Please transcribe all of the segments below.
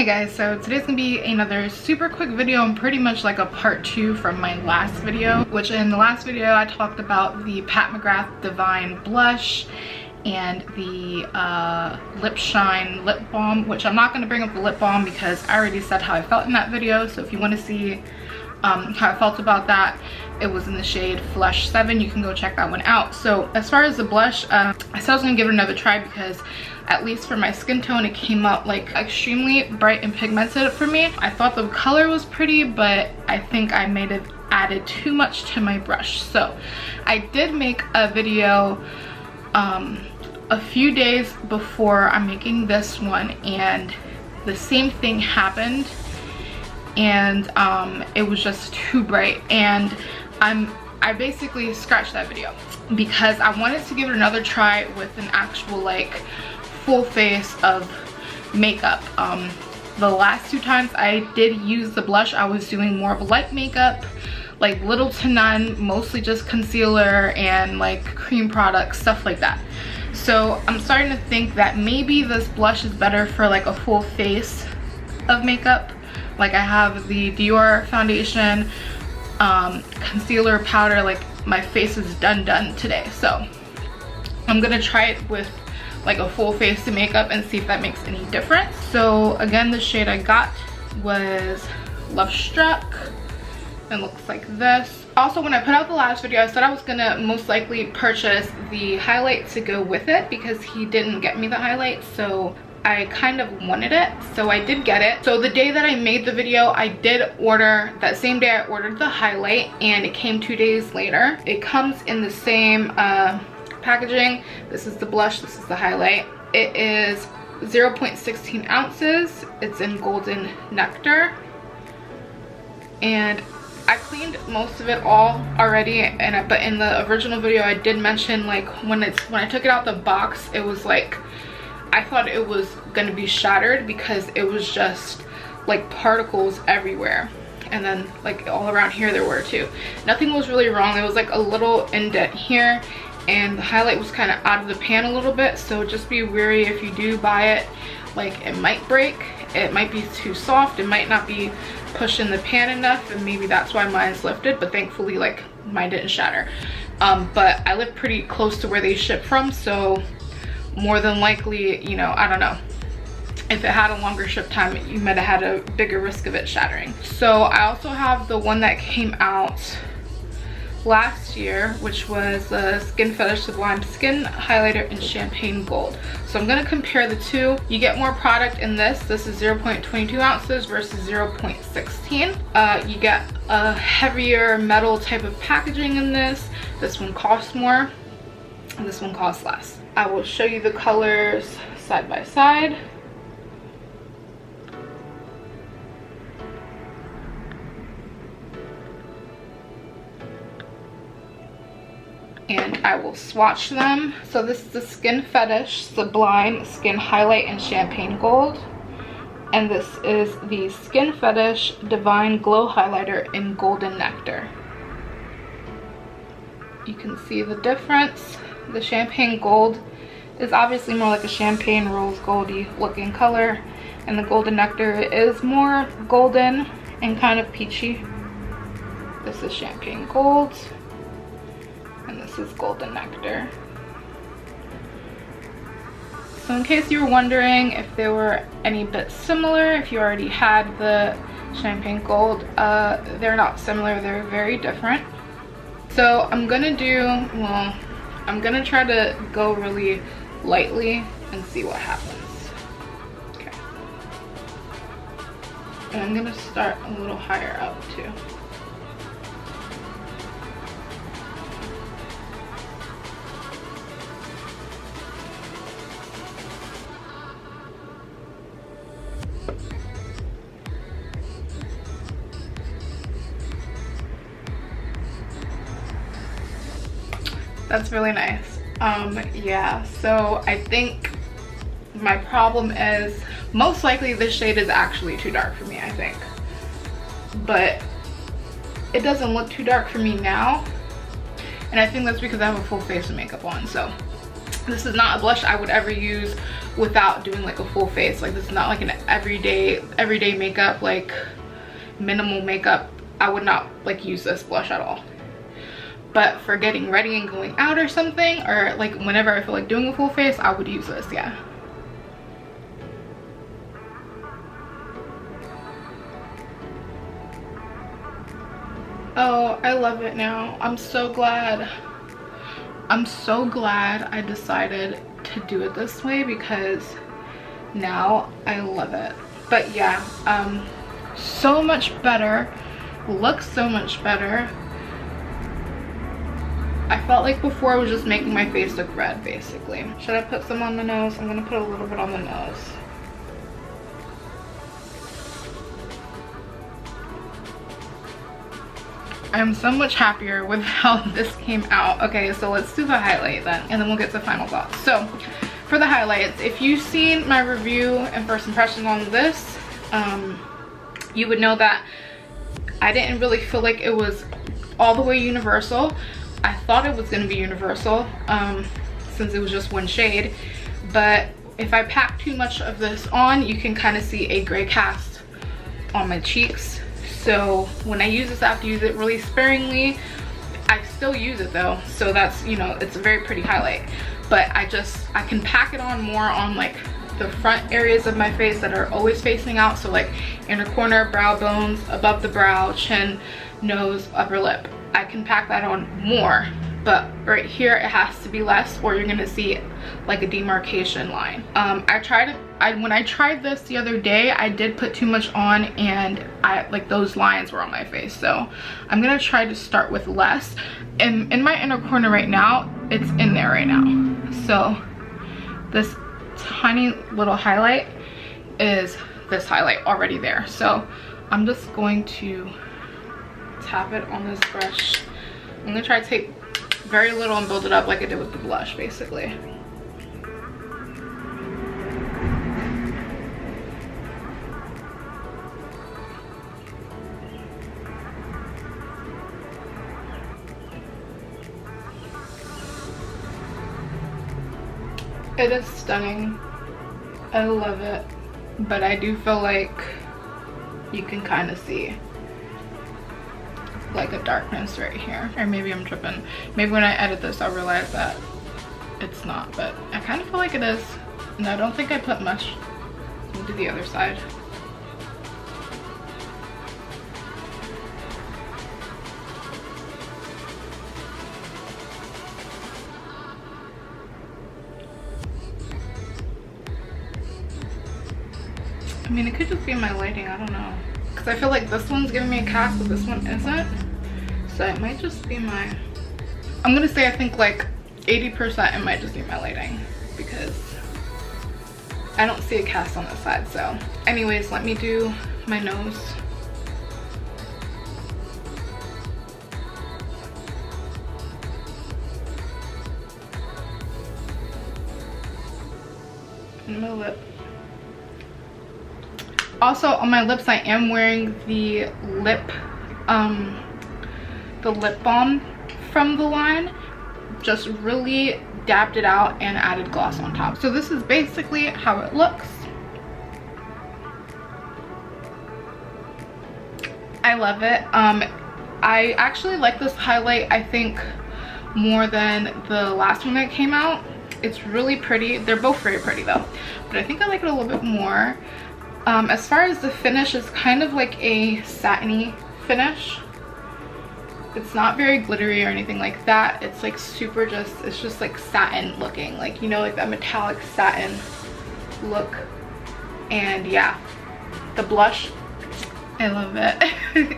Hey guys, so today's gonna be another super quick video and pretty much like a part 2 from my last video, which in the last video I talked about the Pat McGrath Divine Blush and the Lip Shine Lip Balm, which I'm not gonna bring up the lip balm because I already said how I felt in that video. So if you want to see how I felt about that, it was in the shade Flush 7. You can go check that one out. So as far as the blush, I said I was gonna give it another try because at least for my skin tone it came out like extremely bright and pigmented for me. I thought the color was pretty, but I think I may have added too much to my brush. So I did make a video a few days before I'm making this one, and the same thing happened, and it was just too bright, and I basically scratched that video because I wanted to give it another try with an actual like full face of makeup. The last 2 times I did use the blush, I was doing more of a light makeup, like little to none, mostly just concealer and like cream products, stuff like that. So I'm starting to think that maybe this blush is better for like a full face of makeup. Like I have the Dior foundation, concealer, powder, like my face is done today. So I'm gonna try it with like a full face of makeup and see if that makes any difference. So again, the shade I got was Love Struck and looks like this. Also, when I put out the last video, I said I was gonna most likely purchase the highlight to go with it because he didn't get me the highlight, so I kind of wanted it, so I did get it. So the day that I made the video, I did order, that same day I ordered the highlight, and it came 2 days later. It comes in the same packaging. This is the blush, this is the highlight. It is 0.16 ounces. It's in Golden Nectar, and I cleaned most of it all already, but in the original video I did mention like when I took it out the box, it was like I thought it was gonna be shattered because it was just like particles everywhere, and then like all around here there were too. Nothing was really wrong. There was like a little indent here, and the highlight was kind of out of the pan a little bit, so just be wary if you do buy it. Like it might break, it might be too soft, it might not be pushing the pan enough, and maybe that's why mine's lifted, but thankfully like mine didn't shatter. But I live pretty close to where they ship from, so more than likely, you know, I don't know, if it had a longer ship time you might have had a bigger risk of it shattering. So I also have the one that came out last year, which was the Skin Fetish Sublime Skin Highlighter in Champagne Gold. So I'm gonna compare the two. You get more product in this. This is 0.22 ounces versus 0.16. You get a heavier metal type of packaging in this. This one costs more, and this one costs less. I will show you the colors side by side. And I will swatch them. So this is the Skin Fetish Sublime Skin Highlight in Champagne Gold, and this is the Skin Fetish Divine Glow Highlighter in Golden Nectar. You can see the difference. The Champagne Gold is obviously more like a champagne rose goldy looking color, and the Golden Nectar is more golden and kind of peachy. This is Champagne Gold, and this is Golden Nectar. So in case you were wondering if they were any bit similar, if you already had the Champagne Gold, they're not similar, they're very different. So I'm gonna I'm gonna try to go really lightly and see what happens. Okay. And I'm gonna start a little higher up too. That's really nice. Yeah, so I think my problem is most likely this shade is actually too dark for me, I think. But it doesn't look too dark for me now, and I think that's because I have a full face of makeup on. So This is not a blush I would ever use without doing like a full face. Like this is not like an everyday makeup, like minimal makeup. I would not like use this blush at all. But for getting ready and going out or something, or like whenever I feel like doing a full face, I would use this, yeah. Oh, I love it now. I'm so glad I decided to do it this way, because now I love it. But yeah, so much better, looks so much better. I felt like before I was just making my face look red, basically. Should I put some on the nose? I'm gonna put a little bit on the nose. I'm so much happier with how this came out. Okay, so let's do the highlight then, and then we'll get to final thoughts. So for the highlights, if you've seen my review and first impressions on this, you would know that I didn't really feel like it was all the way universal. I thought it was going to be universal, since it was just one shade, but if I pack too much of this on, you can kind of see a gray cast on my cheeks. So when I use this, I have to use it really sparingly. I still use it though, so that's, you know, it's a very pretty highlight. But I can pack it on more on like the front areas of my face that are always facing out. So like inner corner, brow bones, above the brow, chin, nose, upper lip. I can pack that on more, but right here it has to be less, or you're gonna see like a demarcation line. When I tried this the other day, I did put too much on, and like those lines were on my face. So I'm gonna try to start with less. And in my inner corner right now, it's in there right now. So this tiny little highlight is this highlight already there. So I'm just going to tap it on this brush. I'm gonna try to take very little and build it up like I did with the blush, basically. It is stunning. I love it, but I do feel like you can kind of see like a darkness right here, or maybe I'm tripping. Maybe when I edit this I'll realize that it's not, but I kind of feel like it is, and I don't think I put much into the other side. I mean, it could just be my lighting, I don't know. Because I feel like this one's giving me a cast, but this one isn't. So it might just be my... I'm gonna say I think like 80% it might just be my lighting, because I don't see a cast on this side. So anyways, let me do my nose. And my lip. Also on my lips, I am wearing the lip balm from the line. Just really dabbed it out and added gloss on top. So this is basically how it looks. I love it. I actually like this highlight, I think, more than the last one that came out. It's really pretty. They're both very pretty though, but I think I like it a little bit more. As far as the finish, it's kind of like a satiny finish. It's not very glittery or anything like that. It's like super it's just like satin looking, like, you know, like that metallic satin look. And yeah, the blush, I love it.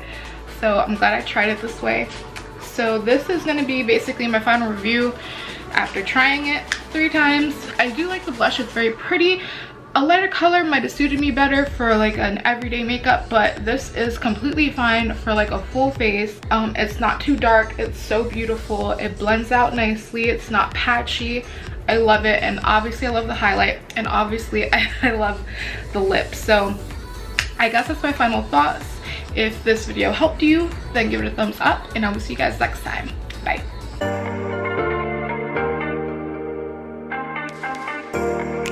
So I'm glad I tried it this way. So this is going to be basically my final review after trying it 3 times. I do like the blush, it's very pretty. A lighter color might have suited me better for like an everyday makeup, but this is completely fine for like a full face. It's not too dark, it's so beautiful, it blends out nicely, it's not patchy. I love it, and obviously I love the highlight, and obviously I love the lip. So I guess that's my final thoughts. If this video helped you, then give it a thumbs up, and I will see you guys next time. Bye. bye.